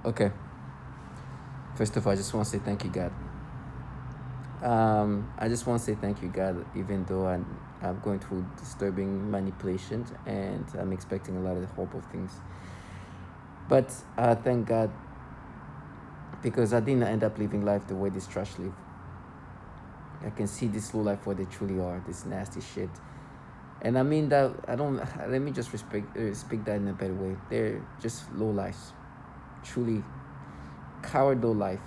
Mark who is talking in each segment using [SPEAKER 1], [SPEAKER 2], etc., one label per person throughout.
[SPEAKER 1] Okay. First of all, I just want to say thank you, God. I just want to say thank you, God, even though I'm going through disturbing manipulations and I'm expecting a lot of horrible things. But thank God because I didn't end up living life the way this trash live. I can see this low life what they truly are, this nasty shit. And I mean that I don't. Let me just speak that in a better way. They're just low lives, truly coward low life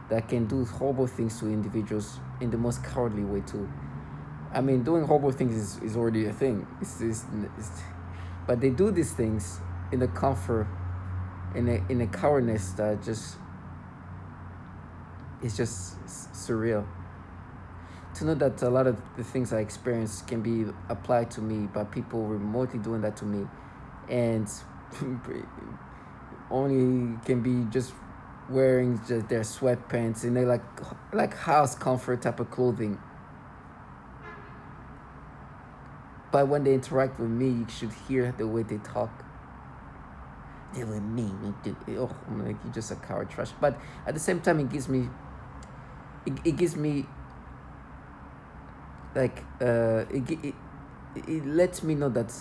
[SPEAKER 1] that can do horrible things to individuals in the most cowardly way too. I mean, doing horrible things is already a thing. But they do these things in a comfort, in a cowardness that just is just surreal. To know that a lot of the things I experience can be applied to me by people remotely doing that to me, and only can be just wearing just their sweatpants and they like house comfort type of clothing. But when they interact with me, you should hear the way they talk. They with me, oh, I'm like, you're just a coward trash. But at the same time, it gives me like it lets me know that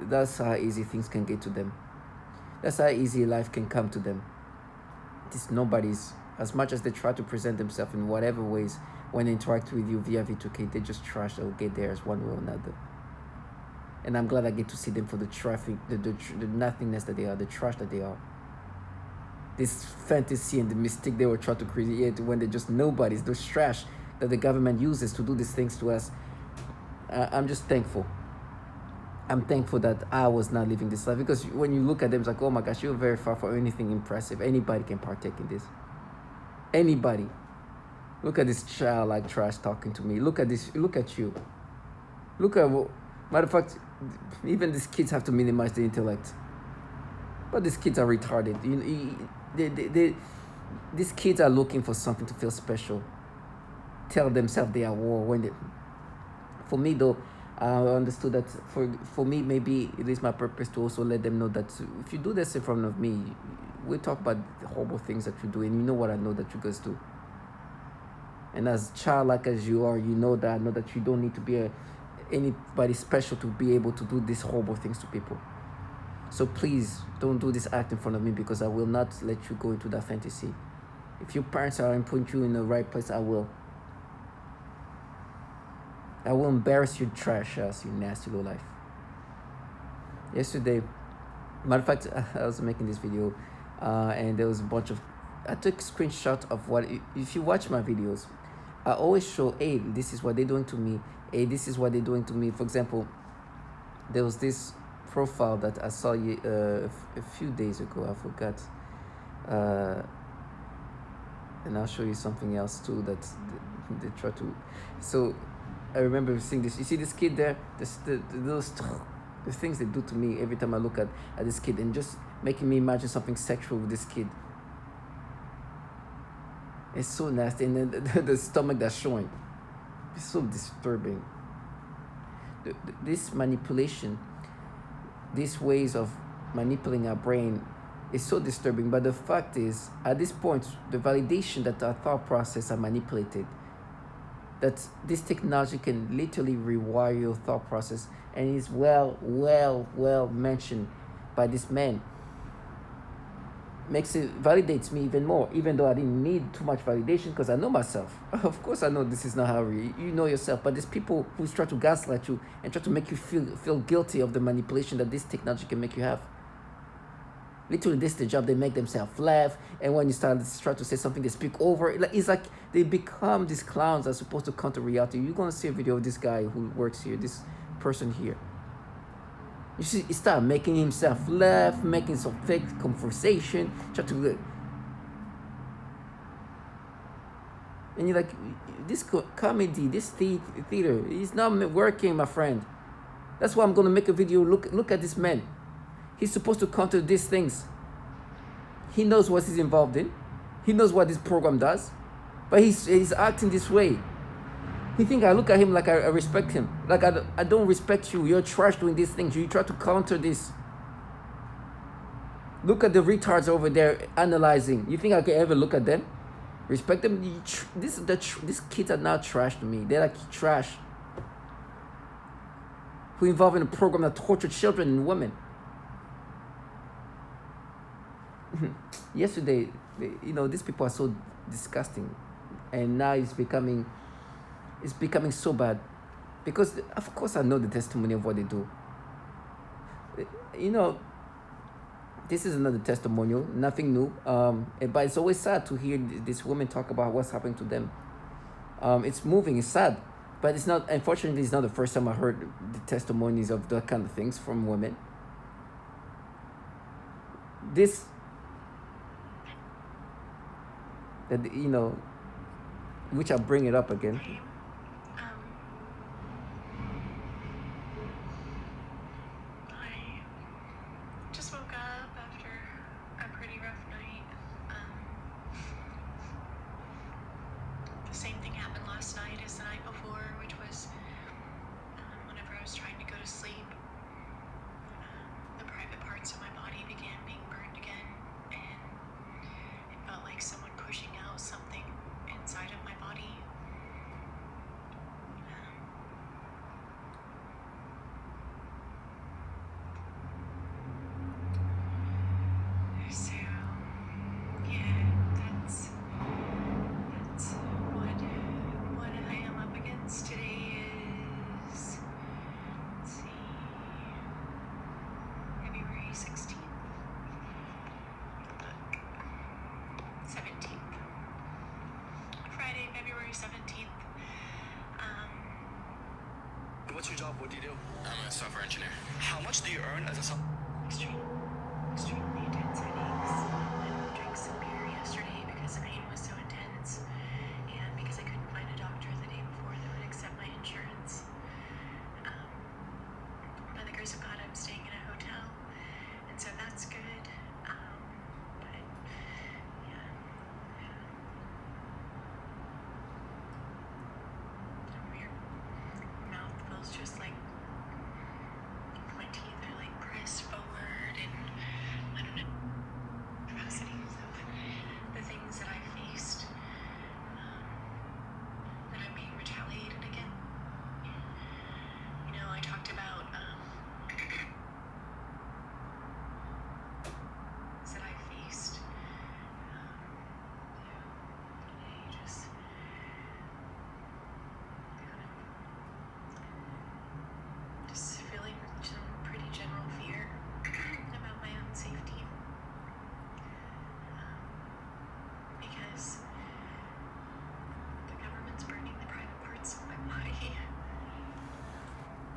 [SPEAKER 1] that's how easy things can get to them. That's how easy life can come to them. These nobodies, as much as they try to present themselves in whatever ways when they interact with you via V2K, they just trash. They'll get theirs one way or another. And I'm glad I get to see them for the traffic, the nothingness that they are, the trash that they are. This fantasy and the mystique they were trying to create when they're just nobodies, those trash that the government uses to do these things to us. I'm just thankful. I'm thankful that I was not living this life, because when you look at them, it's like, oh my gosh, you're very far from anything impressive. Anybody can partake in this. Anybody. Look at this child like trash talking to me. Look at this. Look at you. Look at what. Matter of fact, even these kids have to minimize the intellect. But these kids are retarded. These kids are looking for something to feel special. Tell themselves they are war when they. For me though, I understood that for me maybe it is my purpose to also let them know that if you do this in front of me, we talk about the horrible things that you do, and you know what I know that you guys do. And as childlike as you are, you know that I know that you don't need to be anybody special to be able to do these horrible things to people. So please don't do this act in front of me, because I will not let you go into that fantasy. If your parents are putting you in the right place, I will embarrass your trash ass, you nasty low life. Yesterday, matter of fact, I was making this video, and there was a bunch of. I took screenshots of what. If you watch my videos, I always show, hey, this is what they're doing to me. Hey, this is what they're doing to me. For example, there was this profile that I saw a few days ago. I forgot. And I'll show you something else too that they try to. So I remember seeing this. You see this kid there? The things they do to me every time I look at this kid, and just making me imagine something sexual with this kid. It's so nasty, and then the stomach that's showing. It's so disturbing. This manipulation, these ways of manipulating our brain is so disturbing. But the fact is, at this point, the validation that our thought process are manipulated, that this technology can literally rewire your thought process, and is well mentioned by this man, validates me even more, even though I didn't need too much validation, because I know myself. Of course I know this is not how you know yourself, but there's people who try to gaslight you and try to make you feel guilty of the manipulation that this technology can make you have. Literally, this is the job. They make themselves laugh, and when you try to say something, they speak over. It's like they become these clowns that are supposed to counter reality. You're gonna see a video of this guy who works here, this person here. You see, he started making himself laugh, making some fake conversation, try to. And you're like, this comedy, this theater, is not working, my friend. That's why I'm gonna make a video. Look at this man. He's supposed to counter these things. He knows what he's involved in. He knows what this program does. But he's acting this way. He think I look at him like I respect him. Like I don't respect you. You're trash doing these things. You try to counter this. Look at the retards over there analyzing. You think I can ever look at them? Respect them? These kids are now trash to me. They're like trash. Who involved in a program that tortured children and women. Yesterday, these people are so disgusting, and now it's becoming so bad, because of course I know the testimony of what they do. This is another testimonial, nothing new, but it's always sad to hear these women talk about what's happening to them. It's moving, it's sad, but unfortunately it's not the first time I heard the testimonies of that kind of things from women. Which I'll bring it up again.
[SPEAKER 2] Same thing happened last night as the night before, which was whenever I was trying to go to sleep, the private parts of my body began being burned again, and it felt like someone pushing out something inside of my body. So, yeah, that's what I am up against. Today is, let's see, February 16th. 17th. Friday, February 17th.
[SPEAKER 3] What's your job? What do you do?
[SPEAKER 4] I'm a software engineer.
[SPEAKER 3] How much do you earn as a software?
[SPEAKER 2] Extremely intense headaches. I drank some beer yesterday because the pain was so intense, and because I couldn't find a doctor the day before that would accept my insurance. By the grace of God, I'm staying in a hotel, and so that's good. But yeah, weird. Mouth feels just like my teeth are like pressed forward, and I don't know, atrocities of the things that I faced, that I'm being retaliated again. I talked about that I faced. Today just feeling some pretty general fear about my own safety, because the government's burning the private parts of my body.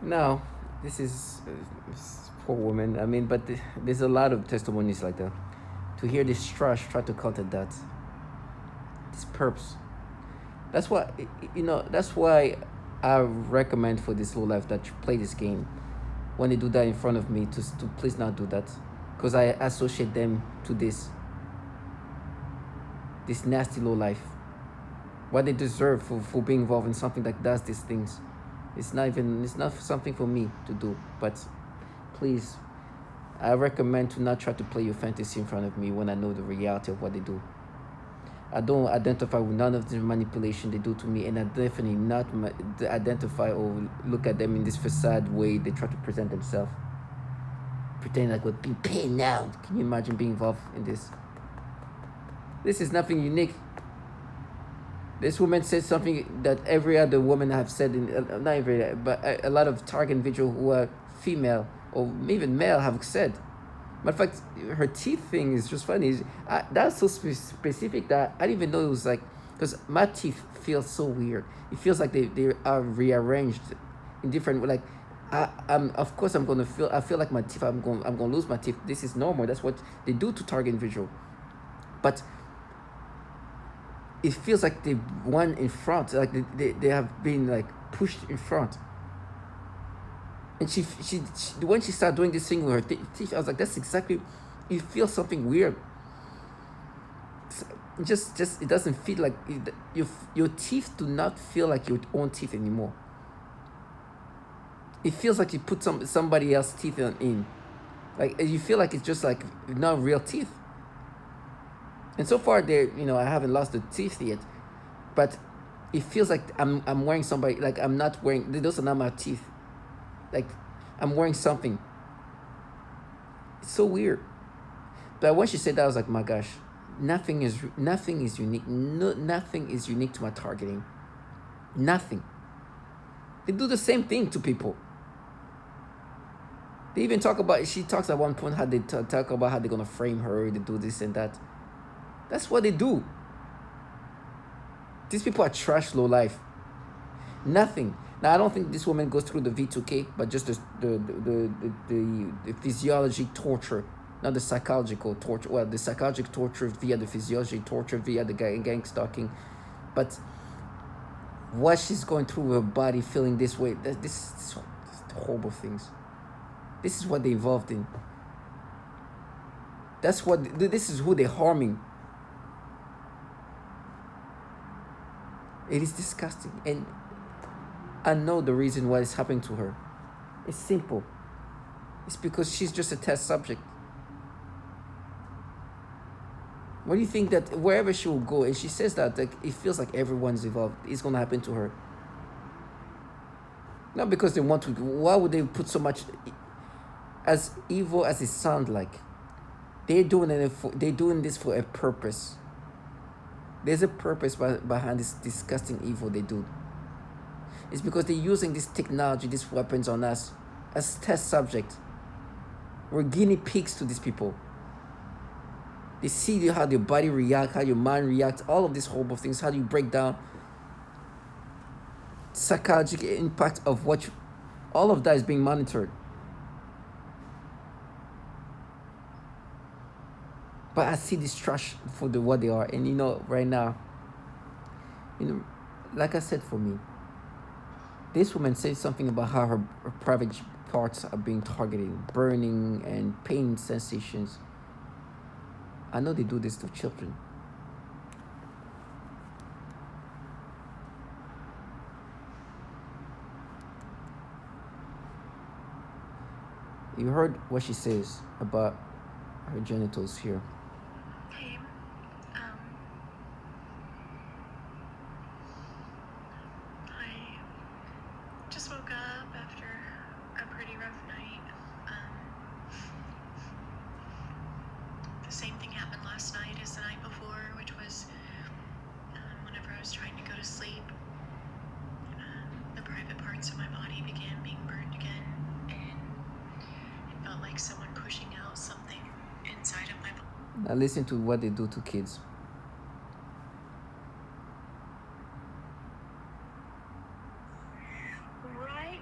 [SPEAKER 1] No, this is poor woman. I mean, but there's a lot of testimonies like that. To hear this trash try to counter that, these perps. That's why I recommend for this low life that you play this game. When they do that in front of me, to please not do that, because I associate them to this nasty low life. What they deserve for being involved in something that does these things. It's not something for me to do. But please, I recommend to not try to play your fantasy in front of me when I know the reality of what they do. I don't identify with none of the manipulation they do to me, and I definitely not identify or look at them in this facade way they try to present themselves. Pretend like we're being paid now. Can you imagine being involved in this? This is nothing unique. This woman said something that every other woman have said, not every, but a lot of target individuals who are female or even male have said. Matter of fact, her teeth thing is just funny. That's so specific that I didn't even know it was like, because my teeth feel so weird. It feels like they are rearranged in different, like, of course I feel like my teeth, I'm gonna lose my teeth. This is normal. That's what they do to target individual. But it feels like they won in front, like they have been like pushed in front. And she when she started doing this thing with her teeth, I was like, that's exactly, you feel something weird. Just it doesn't feel like your teeth do not feel like your own teeth anymore. It feels like you put somebody else's teeth in. Like you feel like it's just like not real teeth. And so far, I haven't lost the teeth yet, but it feels like I'm wearing somebody, like I'm not wearing. Those are not my teeth. Like I'm wearing something. It's so weird. But when she said that, I was like, my gosh, nothing is unique. No, nothing is unique to my targeting. Nothing. They do the same thing to people. They even talk about. She talks at one point how they talk about how they're gonna frame her. They do this and that. That's what they do. These people are trash low life. Nothing. Now I don't think this woman goes through the V2K, but just the physiology torture, not the psychological torture. Well, the psychological torture via the physiology torture via the gang stalking, but what she's going through her body, feeling this way. This is horrible things. This is what they involved in. This is who they're harming. It is disgusting. And I know the reason why it's happening to her. It's simple. It's because she's just a test subject. What do you think that wherever she will go, and she says that, like, it feels like everyone's involved, it's going to happen to her. Not because they want to. Why would they put so much, as evil as it sounds like? They're doing this for a purpose. There's a purpose behind this disgusting evil they do. It's because they're using this technology, these weapons on us as test subjects. We're guinea pigs to these people. They see how your body reacts, how your mind reacts, all of these horrible things, how you break down. Psychological impact of all of that is being monitored. But I see this trash for what they are. And right now, like I said, for me, this woman said something about how her private parts are being targeted, burning and pain sensations. I know they do this to children. You heard what she says about her genitals here.
[SPEAKER 2] Hey, I just woke up after a pretty rough night. The same thing happened last night as the night before, which was whenever I was trying to go to sleep, the private parts of my body began being burned again, and it felt like someone pushing out something inside of my body.
[SPEAKER 1] Now listen to what they do to kids.
[SPEAKER 4] Right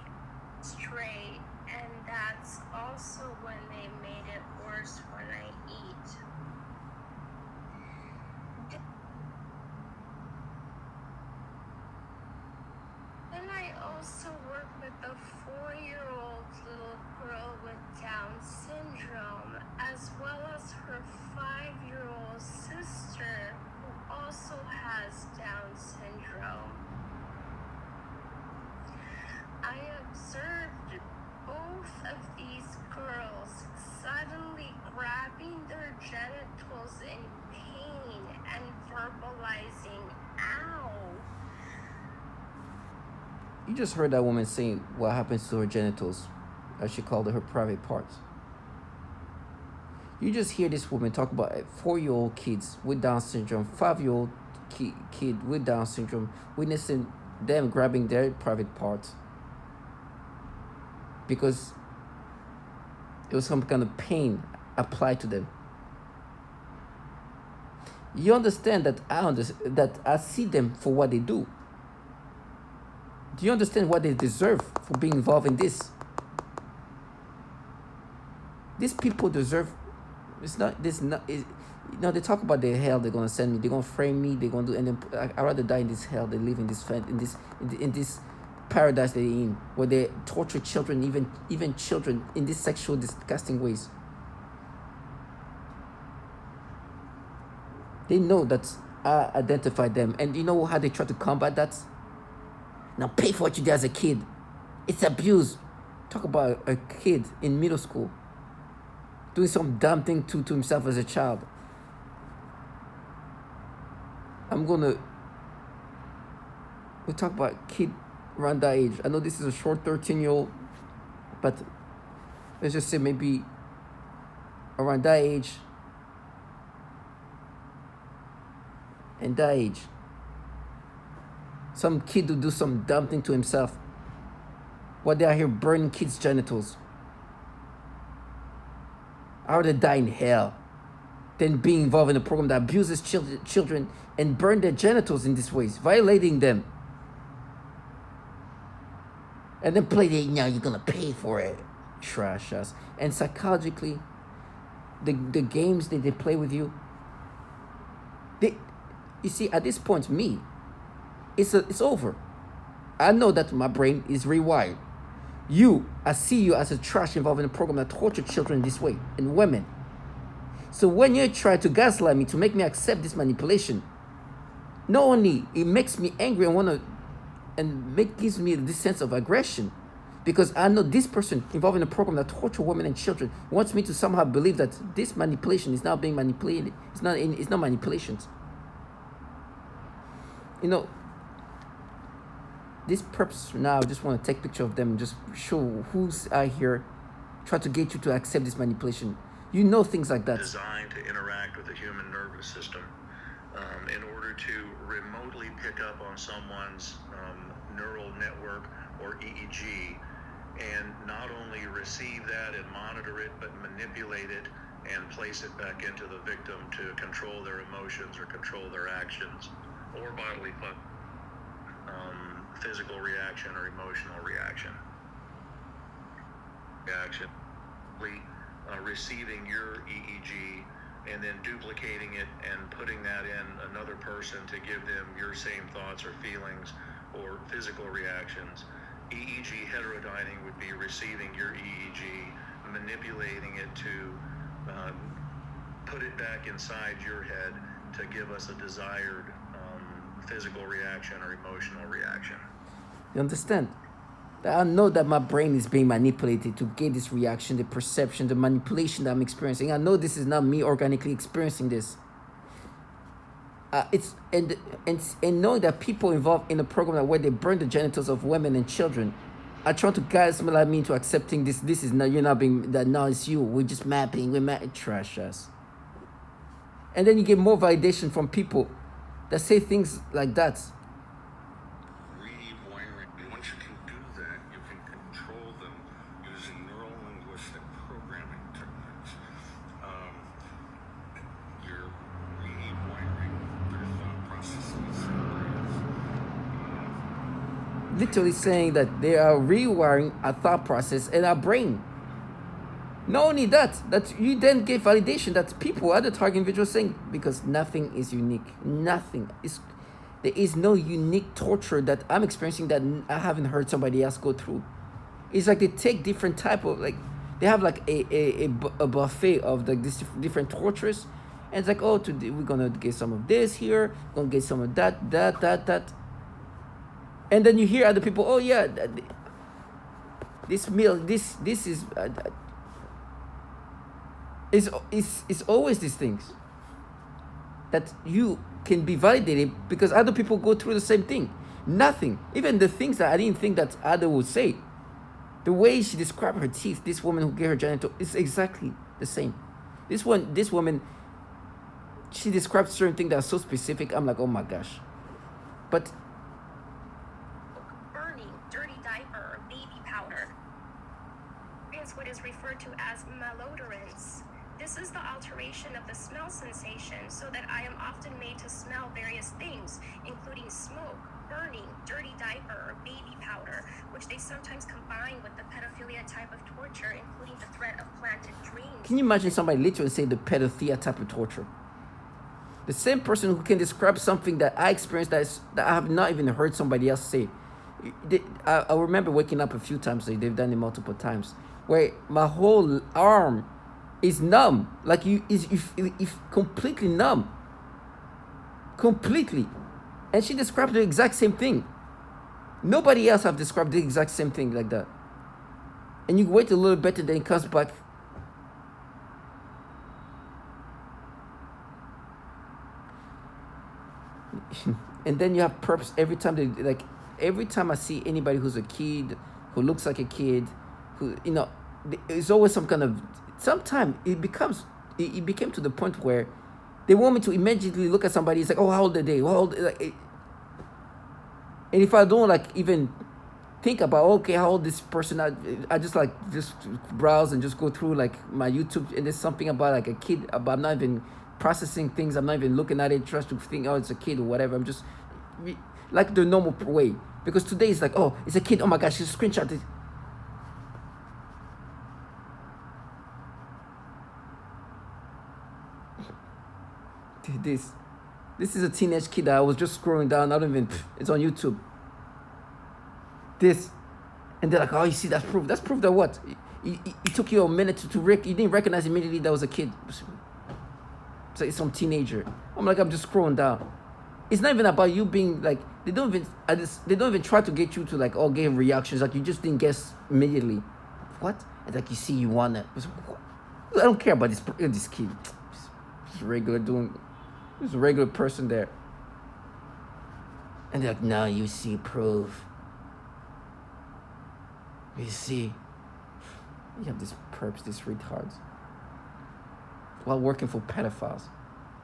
[SPEAKER 4] straight, and that's also when they made it worse when I eat. Then I also work with a 4-year-old little girl with Down syndrome, as well as her 5-year-old sister who also has Down syndrome. I observed both of these girls suddenly grabbing their genitals in pain and verbalizing, "Ow."
[SPEAKER 1] You just heard that woman saying what happens to her genitals, as she called it, her private parts. You just hear this woman talk about 4-year-old kids with Down syndrome, 5-year-old kid with Down syndrome, witnessing them grabbing their private parts because it was some kind of pain applied to them. You understand that I see them for what they do. Do you understand what they deserve for being involved in this? These people deserve. They talk about the hell they're gonna send me. They're gonna frame me. They're gonna do, and then I'd rather die in this hell than live in this paradise they're in, where they torture children, even children, in these sexual disgusting ways. They know that I identify them, and you know how they try to combat that? Now pay for what you did as a kid. It's abuse. Talk about a kid in middle school. doing some dumb thing to himself as a child. We'll talk about kid around that age. I know this is a short 13-year-old, but let's just say maybe around that age and that age. Some kid will do some dumb thing to himself while they are here burning kids' genitals. I would die in hell than being involved in a program that abuses children and burn their genitals in these ways, violating them. And then play the, now you're gonna pay for it. Trash ass. And psychologically, the games that they play with you, you see, at this point, it's over. I know that my brain is rewired. I see you as a trash involved in a program that tortured children this way and women. So when you try to gaslight me to make me accept this manipulation, not only it makes me angry and gives me this sense of aggression, because I know this person involved in a program that tortures women and children wants me to somehow believe that this manipulation is now being manipulated. It's not manipulations. This purpose now, I just want to take a picture of them and just show who's out here, try to get you to accept this manipulation. Things like that.
[SPEAKER 5] Designed to interact with the human nervous system in order to remotely pick up on someone's neural network or EEG, and not only receive that and monitor it, but manipulate it and place it back into the victim to control their emotions or control their actions or bodily physical reaction or emotional reaction. Receiving your EEG and then duplicating it and putting that in another person to give them your same thoughts or feelings or physical reactions. EEG heterodyning would be receiving your EEG, manipulating it to put it back inside your head to give us a desired physical reaction or emotional reaction.
[SPEAKER 1] You understand? I know that my brain is being manipulated to get this reaction, the perception, the manipulation that I'm experiencing. I know this is not me organically experiencing this. It's knowing that people involved in a program where they burn the genitals of women and children are trying to guide someone like me into accepting this. This is not, you're not being, that now it's you. We're just mapping. Trash us. And then you get more validation from people that say things like that. Literally saying that they are rewiring our thought process and our brain. Not only that you then get validation that people, other target individuals saying, because nothing is unique. There is no unique torture that I'm experiencing that I haven't heard somebody else go through. It's like they take different type of, like, they have like a buffet of like these different tortures. And it's like, oh, today we're going to get some of this here, going to get some of that. And then you hear other people, oh yeah, this meal, this is, it's always these things that you can be validated because other people go through the same thing. Nothing, even the things that I didn't think that Ada would say. The way she described her teeth, this woman who gave her genital, is exactly the same. This woman, she described certain things that are so specific. I'm like, oh my gosh. But
[SPEAKER 4] what is referred to as malodorants. This is the alteration of the smell sensation so that I am often made to smell various things, including smoke, burning, dirty diaper, or baby powder, which they sometimes combine with the pedophilia type of torture, including the threat of planted dreams.
[SPEAKER 1] Can you imagine somebody literally say the pedophilia type of torture? The same person who can describe something that I experienced that I have not even heard somebody else say. I remember waking up a few times, they've done it multiple times, where my whole arm is numb, like is completely numb, completely. And she described the exact same thing. Nobody else have described the exact same thing like that. And you wait a little bit and then it comes back And then you have perps every time they like. Every time I see anybody who's a kid, who looks like a kid, who it's always some kind of. Sometimes it became to the point where they want me to immediately look at somebody. It's like, oh, how old are they? How old? And if I don't like even think about, okay, how old this person, I just browse and just go through like my YouTube, and there's something about like a kid, but I'm not even processing things. I'm not even looking at it, just to think, oh, it's a kid or whatever. I'm just like the normal way, because today it's like, oh, it's a kid. Oh my gosh, she's screenshot it. This is a teenage kid that I was just scrolling down. I don't even. It's on YouTube. This, and they're like, oh, you see, that's proof. That's proof that what? It took you a minute to you didn't recognize immediately that was a kid. So it's some teenager. I'm like, I'm just scrolling down. It's not even about you being like, they don't even try to get you to like, oh, give reactions. Like, you just didn't guess immediately. What? And like, you see, you want it. I don't care about this kid. He's regular doing. There's a regular person there. And they're like, no, you see proof. You see. You have these perps, these retards. While working for pedophiles.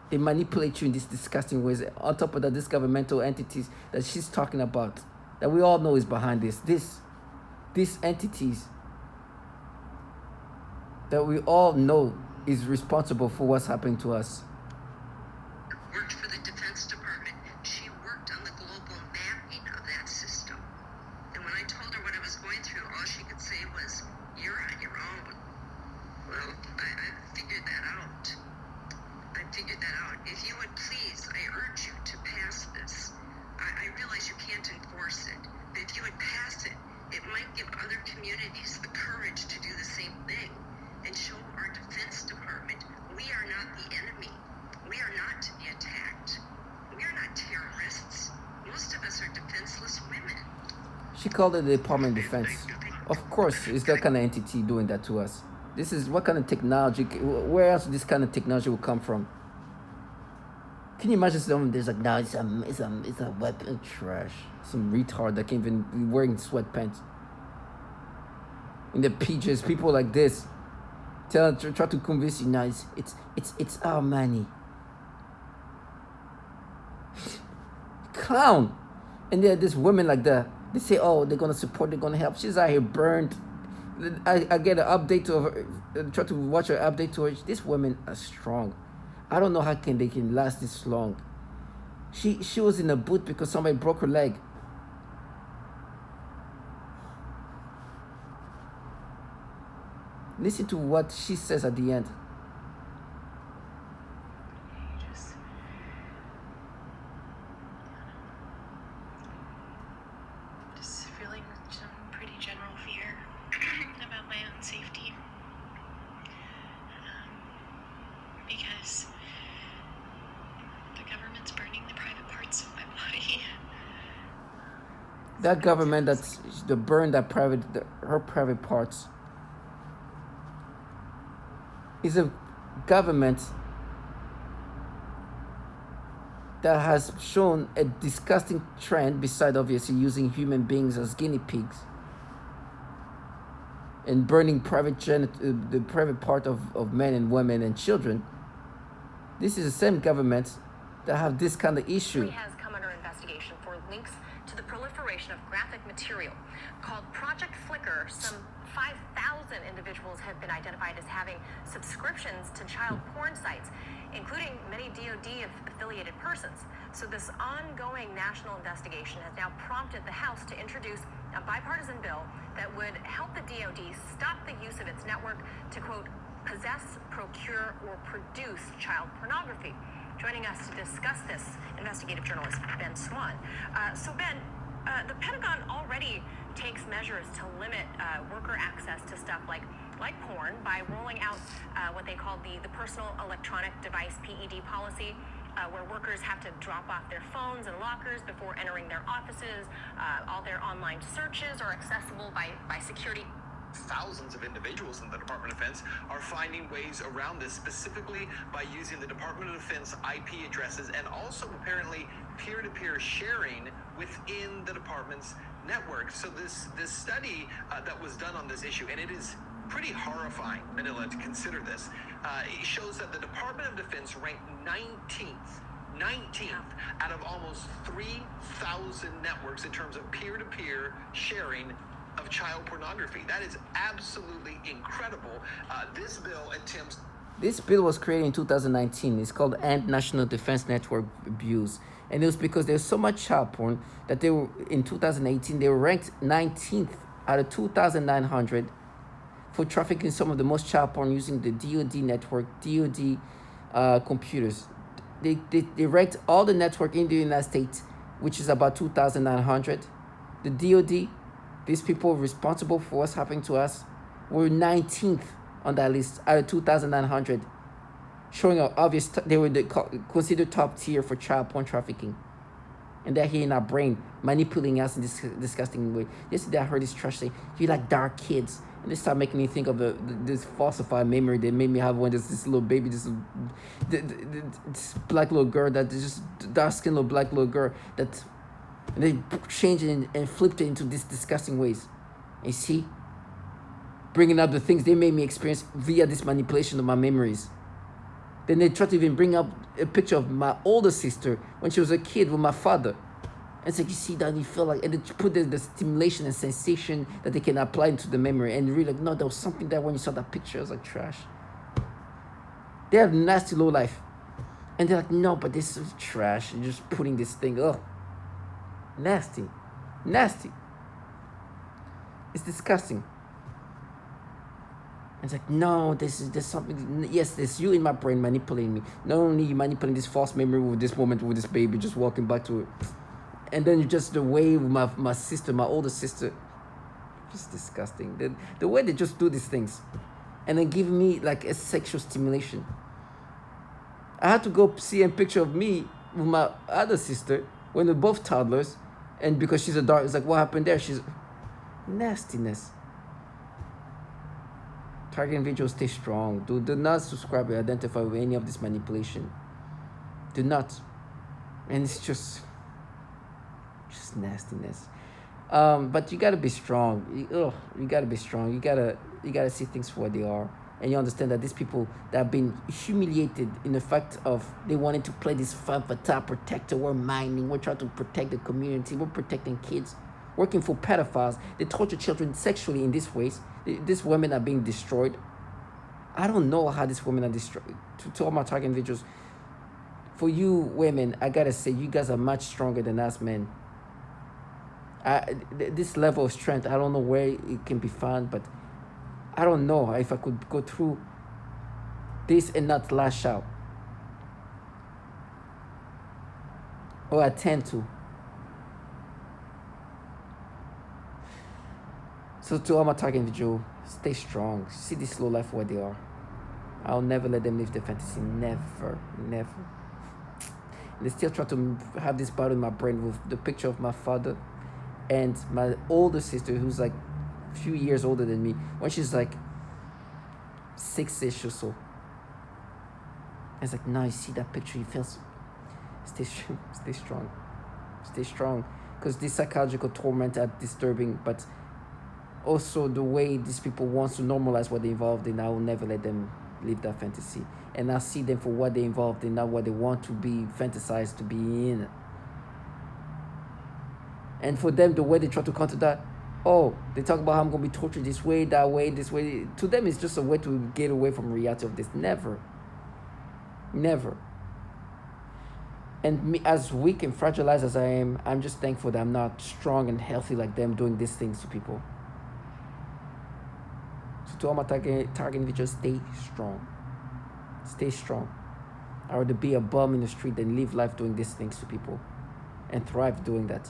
[SPEAKER 1] They manipulate you in these disgusting ways. On top of that, these governmental entities that she's talking about, that we all know is behind this. These entities that we all know is responsible for what's happening to us.
[SPEAKER 6] Worked for the Defense Department. She worked on the global mapping of that system. And when I told her what I was going through, all she could say was, "You're on your own." Well, I figured that out. If you would please, I urge you to pass this. I realize you can't enforce it, but if you would pass it, it might give other communities the courage to do the same thing and show our Defense Department we are not the enemy. We are not to be attacked. We are not terrorists. Most of us are defenseless women.
[SPEAKER 1] She called it the Department of Defense. Of course, it's that kind of entity doing that to us. This is what kind of technology, where else this kind of technology will come from? Can you imagine someone there's like, no, it's a weapon trash. Some retard that can't even be wearing sweatpants. In the PJs, people like this. Try to convince you, no, it's our money. Clown. And there are these women like that. They say, oh, they're gonna support, they're gonna help. She's out here burned. I get an update to her, try to watch her update to her. These women are strong. I don't know how they can last this long. She was in a boot because somebody broke her leg. Listen to what she says at the end.
[SPEAKER 2] Just feeling some pretty general fear about my own safety. Because the government's burning the private parts of my body.
[SPEAKER 1] That government that's the burn that her private parts is a government that has shown a disgusting trend, beside obviously using human beings as guinea pigs and burning the private part of men and women and children. This is the same government that have this kind of issue.
[SPEAKER 7] Has come under investigation for links to the proliferation of graphic material called Project Flickr. Some 5,000 individuals have been identified as having subscriptions to child porn sites, including many DoD-affiliated persons. So this ongoing national investigation has now prompted the House to introduce a bipartisan bill that would help the DoD stop the use of its network to, quote, possess, procure, or produce child pornography. Joining us to discuss this, investigative journalist Ben Swan. So Ben, the Pentagon already takes measures to limit worker access to stuff like porn by rolling out what they call the Personal Electronic Device PED policy, where workers have to drop off their phones and lockers before entering their offices. All their online searches are accessible by security
[SPEAKER 8] thousands of individuals in the Department of Defense are finding ways around this, specifically by using the Department of Defense IP addresses and also apparently peer-to-peer sharing within the department's network. So this study that was done on this issue, and it is pretty horrifying, Manila, to consider this. It shows that the Department of Defense ranked 19th out of almost 3,000 networks in terms of peer-to-peer sharing of child pornography. That is absolutely incredible. This bill attempts...
[SPEAKER 1] This bill was created in 2019. It's called End National Defense Network Abuse. And it was because there's so much child porn that they were, in 2018, they were ranked 19th out of 2,900 for trafficking some of the most child porn using the DoD network, DoD computers. They ranked all the network in the United States, which is about 2,900. The DoD, these people responsible for what's happening to us, were 19th on that list out of 2,900, showing an obvious, they were considered top tier for child porn trafficking. And they're here in our brain, manipulating us in this disgusting way. Yesterday I heard this trash say, "You like dark kids." And they start making me think of this falsified memory that made me have when there's this little baby, this black little girl, that just dark-skinned little black little girl, that and they changed it and flipped it into these disgusting ways. And see, bringing up the things they made me experience via this manipulation of my memories. Then they try to even bring up a picture of my older sister when she was a kid with my father. And it's like, you see that, and you feel like, and they put the stimulation and sensation that they can apply into the memory. And really, like, no, there was something there when you saw that picture. It was like trash. They have nasty low life. And they're like, no, but this is trash. And just putting this thing, ugh. Nasty. Nasty. It's disgusting. And it's like, no, there's something. Yes, there's you in my brain manipulating me. Not only you manipulating this false memory with this moment with this baby just walking back to it. And then you just the way with my sister, my older sister, just disgusting. The way they just do these things, and then give me like a sexual stimulation. I had to go see a picture of me with my other sister when they're both toddlers, and because she's a dark, it's like, what happened there? She's nastiness. Targeting videos, stay strong. Do not subscribe or identify with any of this manipulation. Do not. And it's just nastiness. But you gotta be strong. You gotta be strong. You gotta see things for what they are, and you understand that these people that have been humiliated in the fact of they wanted to play this femme fatale protector. We're mining. We're trying to protect the community. We're protecting kids. Working for pedophiles. They torture children sexually in these ways. These women are being destroyed. I don't know how these women are destroyed. To all my targeting videos, for you women, I gotta say, you guys are much stronger than us men. This level of strength, I don't know where it can be found, but I don't know if I could go through this and not lash out. Or I tend to. So to all my targeting video, stay strong. See this low life where they are. I'll never let them live their fantasy. Never. And they still try to have this battle in my brain with the picture of my father and my older sister, who's like a few years older than me, when she's like 6-ish or so. It's like, now you see that picture, you feel stay strong. Stay strong. Because these psychological torment are disturbing, but also the way these people want to normalize what they're involved in, I will never let them live that fantasy. And I see them for what they're involved in, not what they want to be fantasized to be in. And for them, the way they try to counter that, they talk about how I'm going to be tortured this way, that way, this way. To them, it's just a way to get away from reality of this. Never. And me, as weak and fragilized as I am, I'm just thankful that I'm not strong and healthy like them doing these things to people. So to all my targeting videos, stay strong. Stay strong. I'd rather be a bum in the street than live life doing these things to people and thrive doing that.